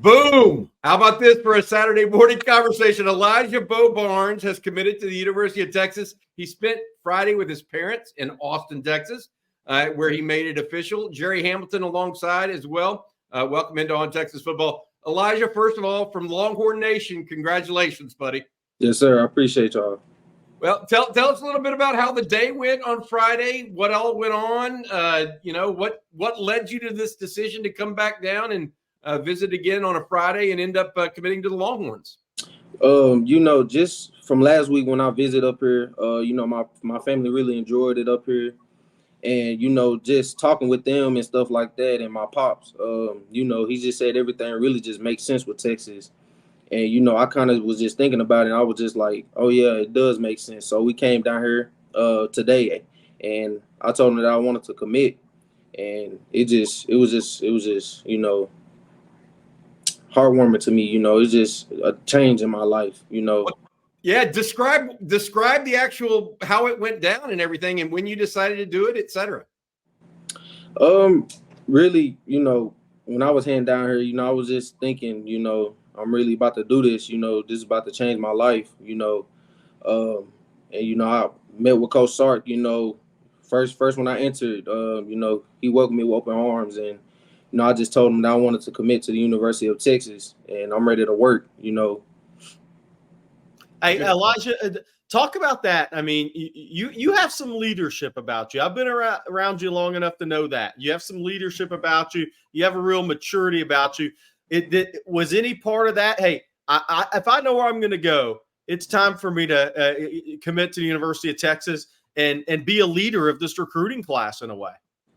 Boom! How about this for a Saturday morning conversation? Elijah Bo Barnes has committed to the University of Texas. He spent Friday with his parents in Austin, Texas, where he made it official. Gerry Hamilton alongside as well. Welcome into On Texas Football. Elijah, first of all, from Longhorn Nation, congratulations, buddy. Yes, sir. I appreciate y'all. Well, tell us a little bit about how the day went on Friday, what all went on, what led you to this decision to come back down and visit again on a Friday and end up committing to the Longhorns? Just from last week when I visited up here, my family really enjoyed it up here. And, just talking with them and stuff like that and my pops, he just said everything really just makes sense with Texas. And, I kind of was just thinking about it. And I was just like, oh, yeah, it does make sense. So we came down here today and I told him that I wanted to commit. And it was just heartwarming to me. It's just a change in my life, Yeah, describe the actual how it went down and everything and when you decided to do it, et cetera. Really, when I was heading down here, I was just thinking, I'm really about to do this, this is about to change my life, I met with Coach Sark, first when I entered, he welcomed me with open arms, and I just told him that I wanted to commit to the University of Texas, and I'm ready to work, Hey, Elijah, talk about that. I mean, you have some leadership about you. I've been around you long enough to know that. You have some leadership about you. You have a real maturity about you. Was any part of that, hey, if I know where I'm going to go, it's time for me to commit to the University of Texas and be a leader of this recruiting class in a way?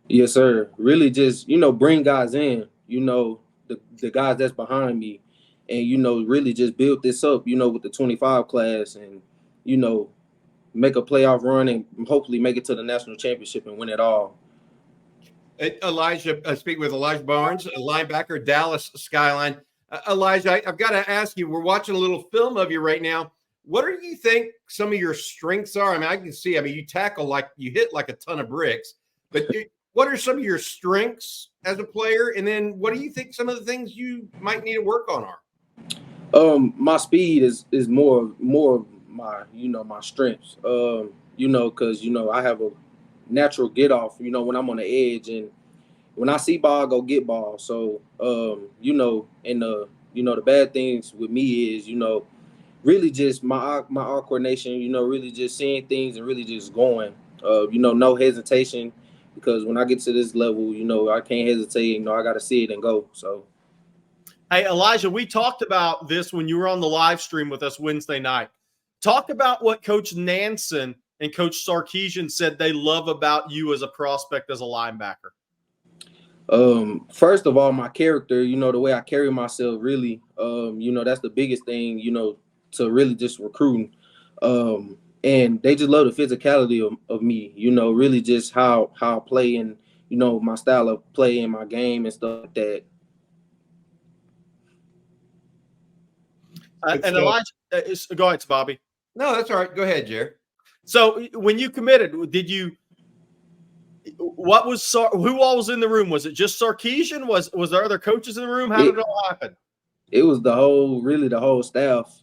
Yes, sir. Really just, bring guys in, the guys that's behind me. And, really just build this up, with the 25 class and, make a playoff run and hopefully make it to the national championship and win it all. Elijah, speaking with Elijah Barnes, a linebacker, Dallas Skyline. Elijah, I've got to ask you, we're watching a little film of you right now. What do you think some of your strengths are? I mean, I can see, you tackle like you hit like a ton of bricks, but what are some of your strengths as a player? And then what do you think some of the things you might need to work on are? My speed is more of my, my strengths, because, I have a natural get off, when I'm on the edge, and when I see ball, I go get ball. So, and the bad things with me is, really just my eye coordination, really just seeing things and really just going, no hesitation, because when I get to this level, I can't hesitate, I got to see it and go. So. Hey, Elijah, we talked about this when you were on the live stream with us Wednesday night. Talk about what Coach Nansen and Coach Sarkisian said they love about you as a prospect, as a linebacker. First of all, my character, the way I carry myself, really, that's the biggest thing, to really just recruiting. And they just love the physicality of me, really just how I play and, my style of play in my game and stuff like that. And Elijah, go ahead, Bobby. No, that's all right. Go ahead, Jerry. So when you committed, who all was in the room? Was it just Sarkisian? Was there other coaches in the room? How did it all happen? It was the whole staff.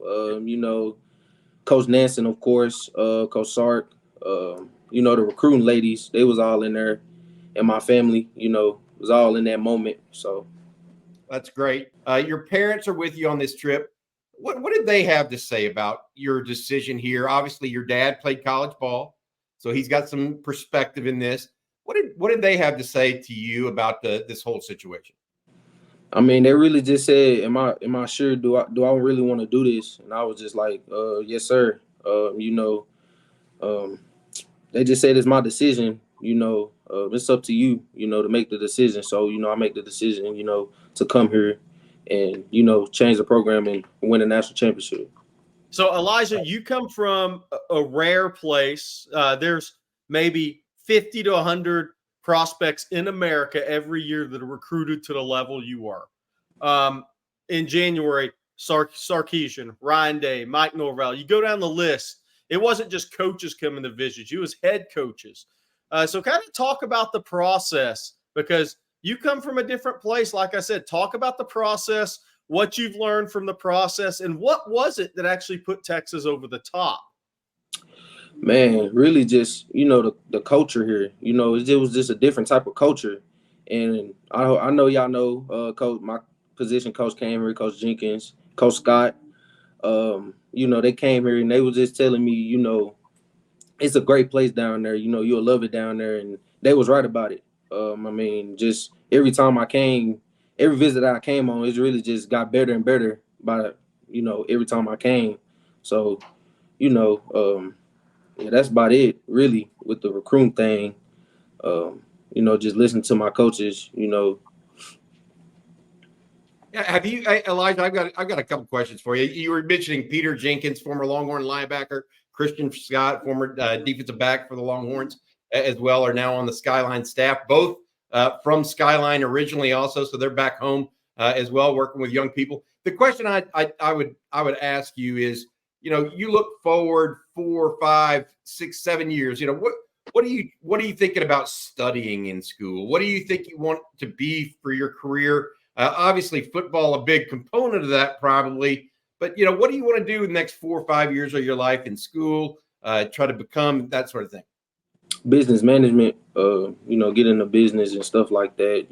Coach Nansen, of course, Coach Sark, the recruiting ladies, they was all in there, and my family, was all in that moment. So that's great. Your parents are with you on this trip. What did they have to say about your decision here? Obviously, your dad played college ball, so he's got some perspective in this. What did they have to say to you about this whole situation? I mean, they really just said, "Am I sure? Do I really want to do this?" And I was just like, "Yes, sir." They just said it's my decision. It's up to you. To make the decision. So I make the decision. To come here and change the program and win a national championship. So Elijah, you come from a rare place. There's maybe 50 to 100 prospects in America every year that are recruited to the level you are. In January, Sarkisian, Ryan Day, Mike Norvell. You go down the list. It wasn't just coaches coming to visit you; it was head coaches. So kind of talk about the process, because you come from a different place. Like I said, talk about the process. what you've learned from the process, and what was it that actually put Texas over the top? Man, really just, the culture here. It was just a different type of culture. And I know y'all know coach, my position coach came here, Coach Jenkins, Coach Scott. They came here and they was just telling me, it's a great place down there. You'll love it down there. And they was right about it. Just every time I came, every visit I came on, it's really just got better and better by, every time I came. So, yeah, that's about it, really, with the recruiting thing. Just listen to my coaches, Yeah, have you, Elijah? I've got a couple questions for you. You were mentioning Peter Jenkins, former Longhorn linebacker, Christian Scott, former defensive back for the Longhorns, as well, are now on the Skyline staff. Both from Skyline originally, also, so they're back home as well, working with young people. The question I would ask you is, you look forward 4, 5, 6, 7 years. What are you thinking about studying in school? What do you think you want to be for your career? Obviously, football a big component of that, probably. But what do you want to do in the next 4 or 5 years of your life in school? Try to become that sort of thing. Business management. Get into business and stuff like that.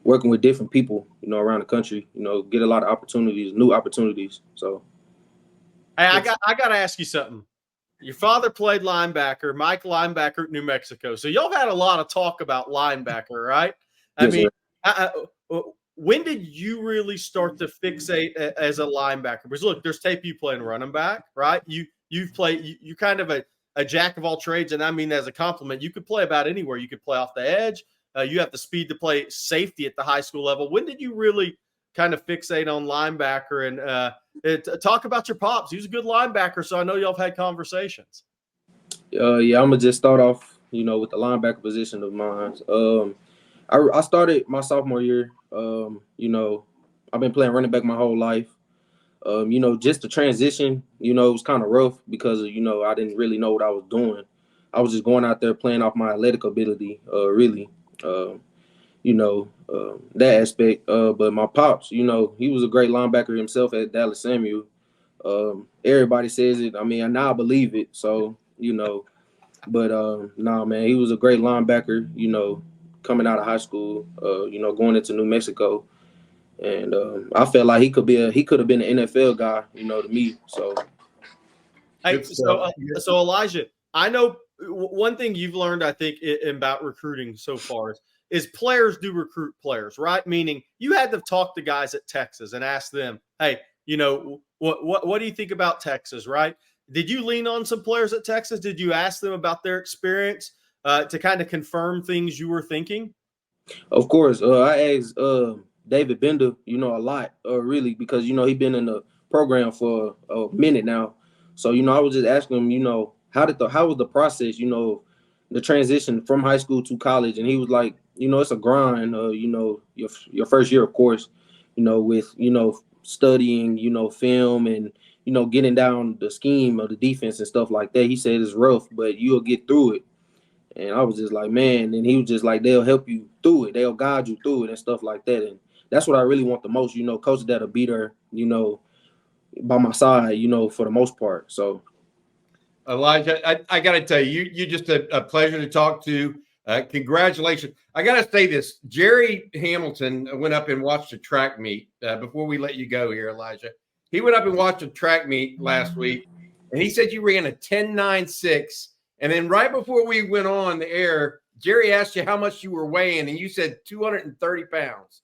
Working with different people. Around the country. Get a lot of opportunities, new opportunities. So. Hey, I got to ask you something. Your father played linebacker, Mike linebacker at New Mexico. So y'all had a lot of talk about linebacker, right? When did you really start to fixate as a linebacker? Because look, there's tape you playing running back, right? You've played. You kind of a jack of all trades, and I mean as a compliment. You could play about anywhere. You could play off the edge. You have the speed to play safety at the high school level. When did you really kind of fixate on linebacker? And talk about your pops. He was a good linebacker, so I know y'all have had conversations. Yeah, I'm gonna just start off, with the linebacker position of mine. I started my sophomore year. I've been playing running back my whole life. Just the transition, it was kind of rough because I didn't really know what I was doing. I was just going out there playing off my athletic ability, really. That aspect. But my pops, he was a great linebacker himself at Dallas Samuel. Everybody says it. Now I believe it. So, but nah, man, he was a great linebacker, coming out of high school, going into New Mexico. And I felt like he could have been an NFL guy, to me. So, hey, so Elijah, I know one thing you've learned, I think, about recruiting so far is players do recruit players, right? Meaning you had to talk to guys at Texas and ask them, hey, what do you think about Texas, right? Did you lean on some players at Texas? Did you ask them about their experience to kind of confirm things you were thinking? Of course. I asked David Bender, a lot, really, because, he's been in the program for a minute now. So, I was just asking him, how was the process, the transition from high school to college? And he was like, it's a grind, your first year, of course, with, studying, film and, getting down the scheme of the defense and stuff like that. He said it's rough, but you'll get through it. And I was just like, man, and he was just like, they'll help you through it. They'll guide you through it and stuff like that. And that's what I really want the most, coaches that'll be there, by my side, for the most part. So, Elijah, I got to tell you, you're just a pleasure to talk to. Congratulations. I got to say this. Gerry Hamilton went up and watched a track meet before we let you go here, Elijah. He went up and watched a track meet last week, and he said you ran a 10.96. And then right before we went on the air, Gerry asked you how much you were weighing, and you said 230 pounds.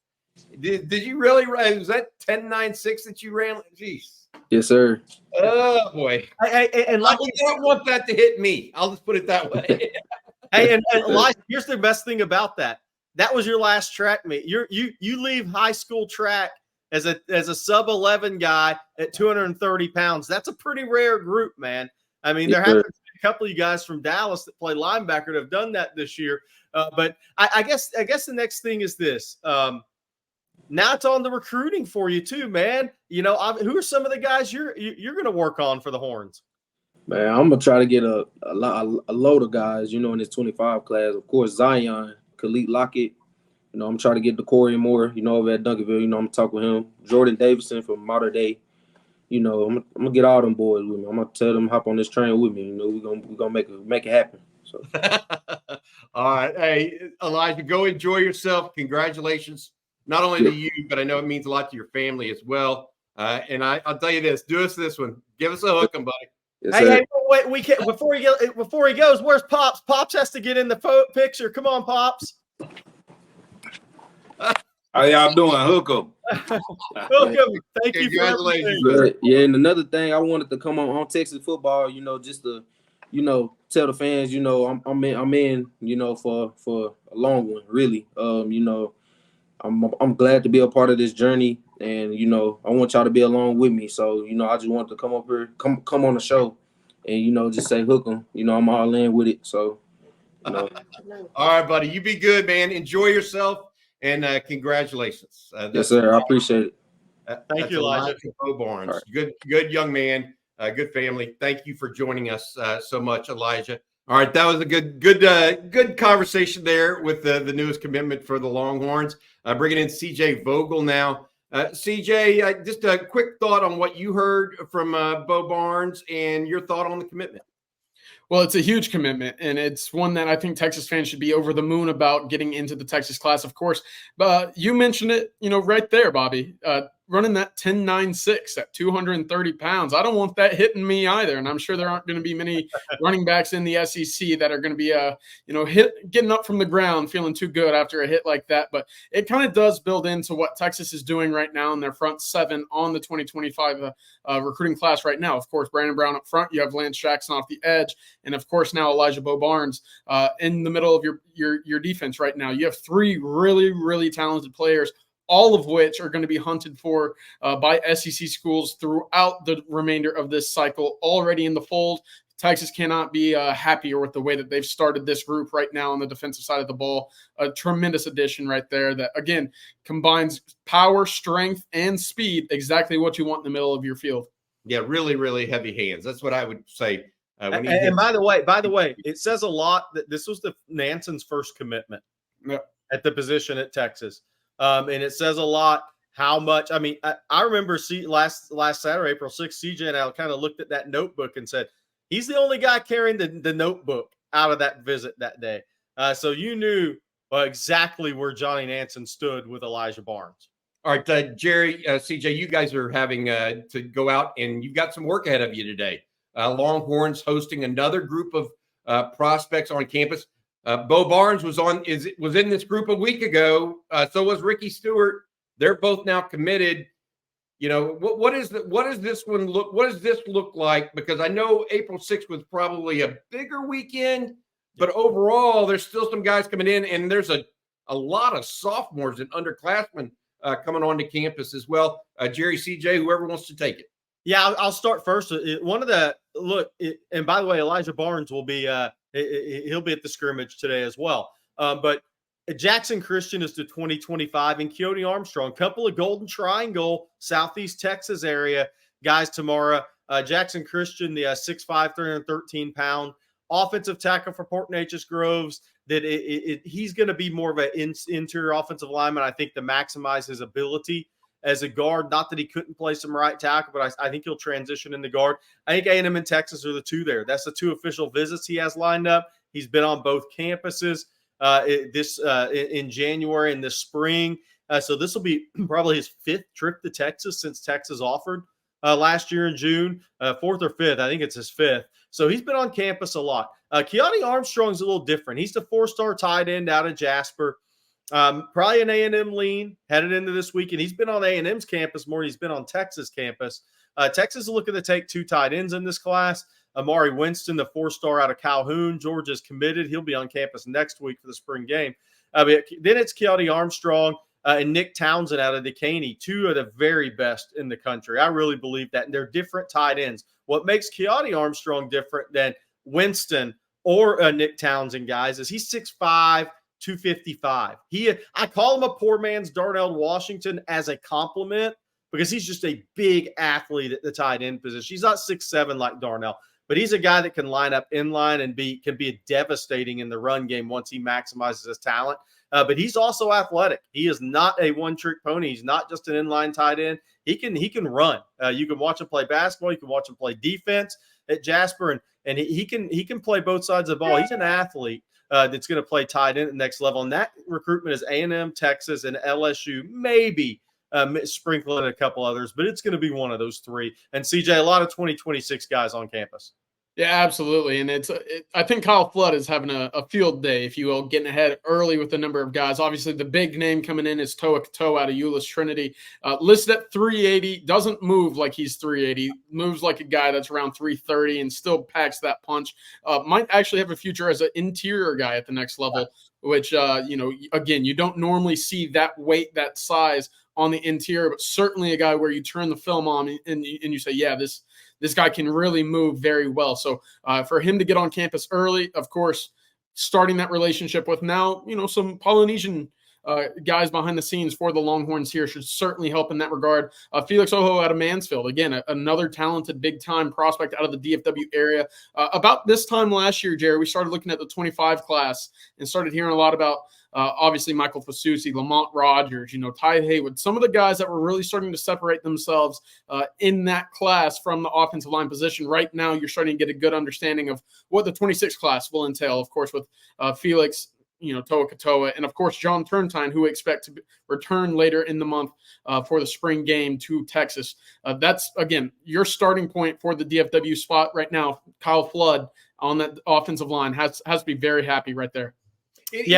Did you really run? Was that 10.96 that you ran? Jeez. Yes, sir. Oh, boy. And like, I don't want that to hit me. I'll just put it that way. Hey, and Elijah, here's the best thing about that. That was your last track meet. You leave high school track as a sub 11 guy at 230 pounds. That's a pretty rare group, man. There happens to be a couple of you guys from Dallas that play linebacker that have done that this year. But I guess the next thing is this. Now it's on the recruiting for you too, man. Who are some of the guys you're going to work on for the Horns? Man, I'm gonna try to get a load of guys, in this 25 class. Of course, Zion, Khalid Lockett, You know, I'm trying to get DeCorey Moore, you know, over at Duncanville. You know, I'm talking with him. Jordan Davidson from Modern Day. You know, I'm gonna get all them boys with me. I'm gonna tell them hop on this train with me. You know, we're gonna make it happen. So. All right, hey Elijah, go enjoy yourself. Congratulations, not only to you, but I know it means a lot to your family as well. And I'll tell you this: do us this one. Give us a hook 'em, buddy. Yes, hey, wait, we can't before he goes. Where's Pops? Pops has to get in the picture. Come on, Pops. How y'all doing? Hook 'em. Hook 'em. Thank you for everything. Yeah, and another thing, I wanted to come on Texas football. You know, just to, you know, tell the fans, you know, I'm in, you know, for a long one, really. You know, I'm glad to be a part of this journey, and you know, I want y'all to be along with me. So, you know, I just wanted to come up here, come on the show, and you know, just say hook 'em. You know, I'm all in with it. So, you know. All right, buddy, you be good, man. Enjoy yourself, and congratulations. Yes, sir. I appreciate it. Thank you, Elijah. Bo Barnes. Right. Good young man. Good family. Thank you for joining us so much, Elijah. All right, that was a good conversation there with the newest commitment for the Longhorns. Bringing in CJ Vogel now. CJ, just a quick thought on what you heard from Bo Barnes and your thought on the commitment. Well, it's a huge commitment, and it's one that I think Texas fans should be over the moon about getting into the Texas class, of course. But you mentioned it, you know, right there, Bobby. Running that 10.96 at 230 pounds. I don't want that hitting me either. And I'm sure there aren't going to be many running backs in the SEC that are going to be, getting up from the ground, feeling too good after a hit like that. But it kind of does build into what Texas is doing right now in their front seven on the 2025 recruiting class right now. Of course, Brandon Brown up front. You have Lance Jackson off the edge. And, of course, now Elijah Bo Barnes in the middle of your defense right now. You have three really, really talented players, all of which are going to be hunted for by SEC schools throughout the remainder of this cycle, already in the fold. Texas cannot be happier with the way that they've started this group right now on the defensive side of the ball. A tremendous addition right there that, again, combines power, strength, and speed, exactly what you want in the middle of your field. Yeah, really, really heavy hands. That's what I would say. And by the way, it says a lot that this was the Nanson's first commitment at the position at Texas. And it says a lot how much. I mean, I remember last Saturday, April 6th, CJ and I kind of looked at that notebook and said, he's the only guy carrying the notebook out of that visit that day. So you knew exactly where Johnny Nansen stood with Elijah Barnes. All right, Jerry, CJ, you guys are having to go out, and you've got some work ahead of you today. Longhorns hosting another group of prospects on campus. Bo Barnes was in this group a week ago. So was Ricky Stewart. They're both now committed. You know, what does this look like? Because I know April 6th was probably a bigger weekend, but overall there's still some guys coming in, and there's a lot of sophomores and underclassmen coming onto campus as well. Jerry, CJ, whoever wants to take it. Yeah, I'll start first. And by the way, Elijah Barnes will be he'll be at the scrimmage today as well. But Jackson Christian is the 2025, and Keone Armstrong, couple of Golden Triangle, Southeast Texas area guys tomorrow. Jackson Christian, the 6'5", 313-pound offensive tackle for Port Neches Groves. That he's going to be more of an interior offensive lineman, I think, to maximize his ability as a guard. Not that he couldn't play some right tackle, but I think he'll transition in the guard. I think A&M and Texas are the two there. That's the two official visits he has lined up. He's been on both campuses in January and this spring. So this will be probably his fifth trip to Texas since Texas offered last year in June, fourth or fifth. I think it's his fifth. So he's been on campus a lot. Keone Armstrong's a little different. He's the 4-star tight end out of Jasper. Probably an A&M lean headed into this week, and he's been on A&M's campus more than he's been on Texas campus. Texas is looking to take two tight ends in this class. Amari Winston, the 4-star out of Calhoun. Georgia's committed. He'll be on campus next week for the spring game. Then it's Keone Armstrong and Nick Townsend out of Decaney, two of the very best in the country. I really believe that, and they're different tight ends. What makes Keone Armstrong different than Winston or Nick Townsend, guys, is he's 6'5", 255. I call him a poor man's Darnell Washington as a compliment because he's just a big athlete at the tight end position. He's not 6'7" like Darnell, but he's a guy that can line up in line and can be devastating in the run game once he maximizes his talent. but he's also athletic. He is not a one-trick pony. He's not just an inline tight end. He can run. You can watch him play basketball. You can watch him play defense at Jasper, and he can play both sides of the ball. He's an athlete that's going to play tight end at the next level. And that recruitment is A&M, Texas, and LSU, maybe sprinkle in a couple others, but it's going to be one of those three. And CJ, a lot of 2026 guys on campus. Yeah, absolutely. And I think Kyle Flood is having a field day, if you will, getting ahead early with the number of guys. Obviously, the big name coming in is Toa Katoa out of Euless Trinity. Listed at 380, doesn't move like he's 380, moves like a guy that's around 330 and still packs that punch. Might actually have a future as an interior guy at the next level, which, again, you don't normally see that weight, that size on the interior, but certainly a guy where you turn the film on and you say, yeah, this guy can really move very well. So for him to get on campus early, of course, starting that relationship with now, some Polynesian guys behind the scenes for the Longhorns here should certainly help in that regard. Felix Oho out of Mansfield, again, another talented big-time prospect out of the DFW area. About this time last year, Jerry, we started looking at the 25 class and started hearing a lot about obviously Michael Fasusi, Lamont Rogers, Ty Haywood, some of the guys that were really starting to separate themselves in that class from the offensive line position. Right now, you're starting to get a good understanding of what the 26 class will entail, of course, with Felix, Toa Katoa, and of course, John Turntine, who we expect to return later in the month for the spring game to Texas. That's, again, your starting point for the DFW spot right now. Kyle Flood on that offensive line has to be very happy right there. Any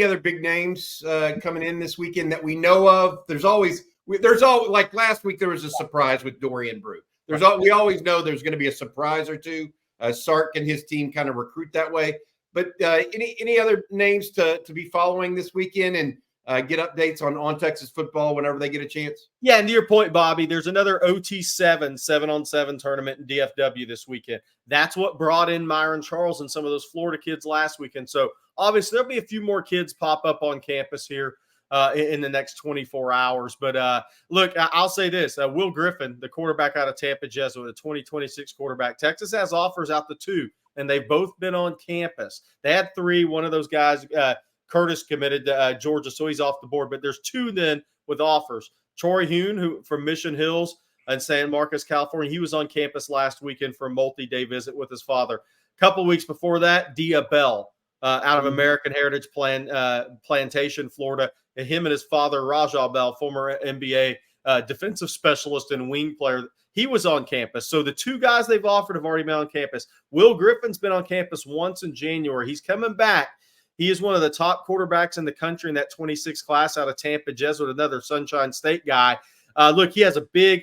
other big names coming in this weekend that we know of? There's always like last week there was a surprise with Dorian Brew. We always know there's going to be a surprise or two. Sark and his team kind of recruit that way. But any other names to be following this weekend and get updates on Texas football whenever they get a chance? Yeah, and to your point, Bobby, there's another OT7 7-on-7 tournament in DFW this weekend. That's what brought in Myron Charles and some of those Florida kids last weekend. So obviously there'll be a few more kids pop up on campus here in the next 24 hours. But look, I'll say this. Will Griffin, the quarterback out of Tampa Jesuit, the 2026 quarterback, Texas has offers out the 2, and they've both been on campus. They had 3. One of those guys, Curtis, committed to Georgia, so he's off the board. But there's 2 then with offers. Troy Hune, who from Mission Hills in San Marcos, California, he was on campus last weekend for a multi-day visit with his father. A couple weeks before that, Dia Bell out of American Heritage Plantation, Florida. And him and his father, Rajah Bell, former NBA defensive specialist and wing player, he was on campus. So the 2 guys they've offered have already been on campus. Will Griffin's been on campus once in January. He's coming back. He is one of the top quarterbacks in the country in that 26 class out of Tampa Jesuit, another Sunshine State guy. Look, he has a big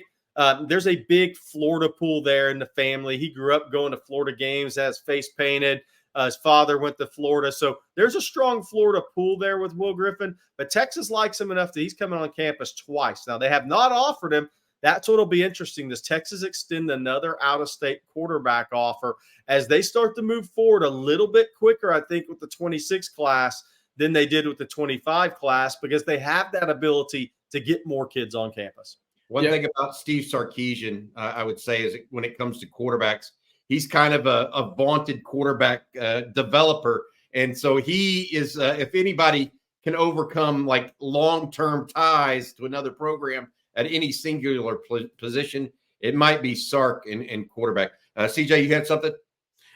there's a big Florida pool there in the family. He grew up going to Florida games, has face painted. His father went to Florida. So there's a strong Florida pool there with Will Griffin. But Texas likes him enough that he's coming on campus twice. Now, they have not offered him. That's what will be interesting. Does Texas extend another out-of-state quarterback offer as they start to move forward a little bit quicker, I think, with the 26 class than they did with the 25 class, because they have that ability to get more kids on campus. One thing about Steve Sarkisian, I would say, is when it comes to quarterbacks, he's kind of a vaunted quarterback developer. And so he is, if anybody can overcome like long-term ties to another program at any singular position, it might be Sark in quarterback. CJ, you had something?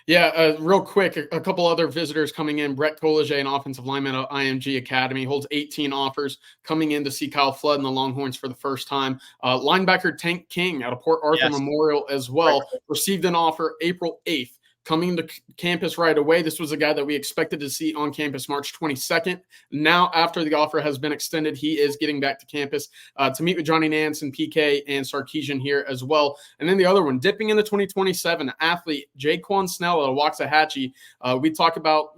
Yeah, real quick, a couple other visitors coming in. Brett Collegier, an offensive lineman at IMG Academy, holds 18 offers coming in to see Kyle Flood and the Longhorns for the first time. Linebacker Tank King out of Port Arthur Memorial as well, received an offer April 8th. Coming to campus right away. This was a guy that we expected to see on campus March 22nd. Now, after the offer has been extended, he is getting back to campus to meet with Johnny Nance and PK and Sarkisian here as well. And then the other one, dipping into 2027, athlete Jaquan Snell at Waxahachie. We talk about,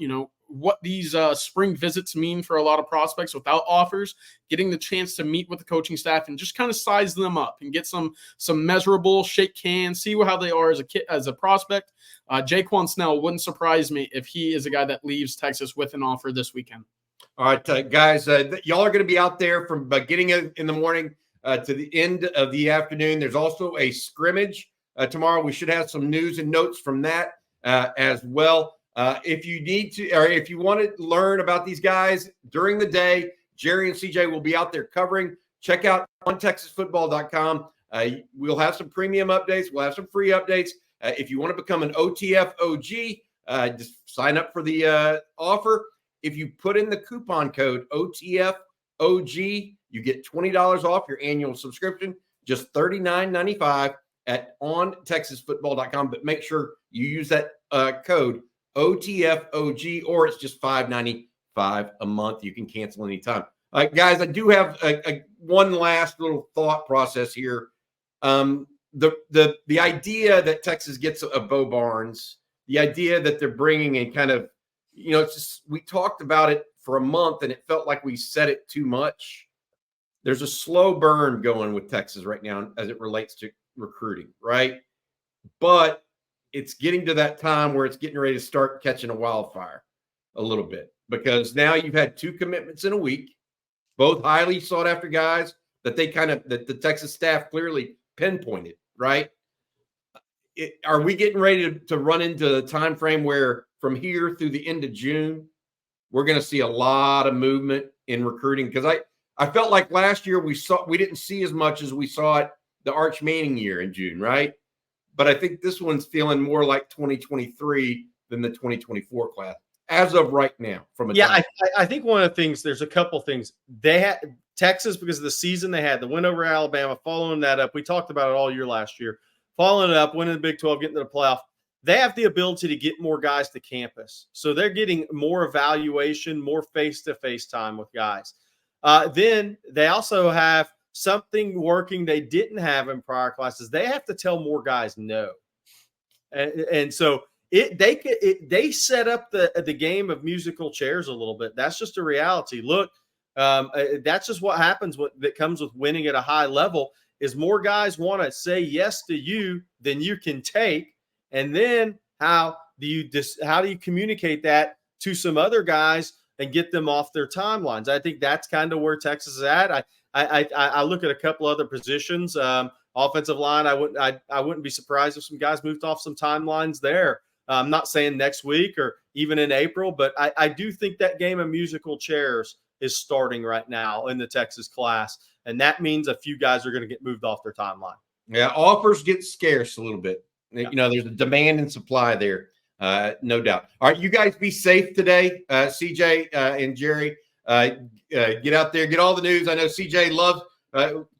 what these spring visits mean for a lot of prospects without offers, getting the chance to meet with the coaching staff and just kind of size them up and get some measurable, shake hands, see how they are as a prospect. Jaquan Snell wouldn't surprise me if he is a guy that leaves Texas with an offer this weekend. All right, guys, y'all are going to be out there from beginning in the morning to the end of the afternoon. There's also a scrimmage tomorrow. We should have some news and notes from that as well. If you need to, or if you want to learn about these guys during the day, Gerry and CJ will be out there covering. Check out ontexasfootball.com. We'll have some premium updates. We'll have some free updates. If you want to become an OTF OG, just sign up for the offer. If you put in the coupon code OTF OG, you get $20 off your annual subscription, just $39.95 at ontexasfootball.com. But make sure you use that code OTFOG, or it's just $5.95 a month. You can cancel anytime. Guys, I do have one last little thought process here. The idea that Texas gets a Bo Barnes, the idea that they're bringing in kind of, it's just, we talked about it for a month and it felt like we said it too much. There's a slow burn going with Texas right now as it relates to recruiting, right? But it's getting to that time where it's getting ready to start catching a wildfire a little bit, because now you've had 2 commitments in a week, both highly sought after guys that the Texas staff clearly pinpointed, right? Are we getting ready to run into the time frame where from here through the end of June, we're going to see a lot of movement in recruiting? Because I felt like last year we didn't see as much as we saw it the Arch Manning year in June, right? But I think this one's feeling more like 2023 than the 2024 class as of right now. I think one of the things, there's a couple things they had Texas, because of the season they had, the win over Alabama, following that up. We talked about it all year last year. Following it up, winning the Big 12, getting to the playoff. They have the ability to get more guys to campus. So they're getting more evaluation, more face-to-face time with guys. Then they also have something working they didn't have in prior classes. They have to tell more guys no. And so they set up the game of musical chairs a little bit. That's just a reality. Look, that's just what happens that comes with winning at a high level, is more guys want to say yes to you than you can take. And then how do you communicate that to some other guys and get them off their timelines? I think that's kind of where Texas is at. I look at a couple other positions, offensive line. I wouldn't be surprised if some guys moved off some timelines there. I'm not saying next week or even in April, but I do think that game of musical chairs is starting right now in the Texas class, and that means a few guys are going to get moved off their timeline. Yeah, offers get scarce a little bit. Yeah. There's a demand and supply there, no doubt. All right, you guys be safe today, CJ and Gerry. Get out there, get all the news. I know CJ loves,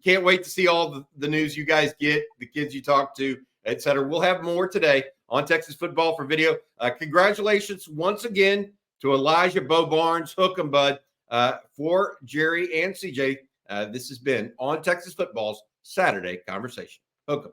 can't wait to see all the news you guys get, the kids you talk to, et cetera. We'll have more today on Texas Football for Video. Congratulations once again to Elijah Bo Barnes. Hook 'em, bud. For Gerry and CJ, this has been on Texas Football's Saturday Conversation. Hook 'em.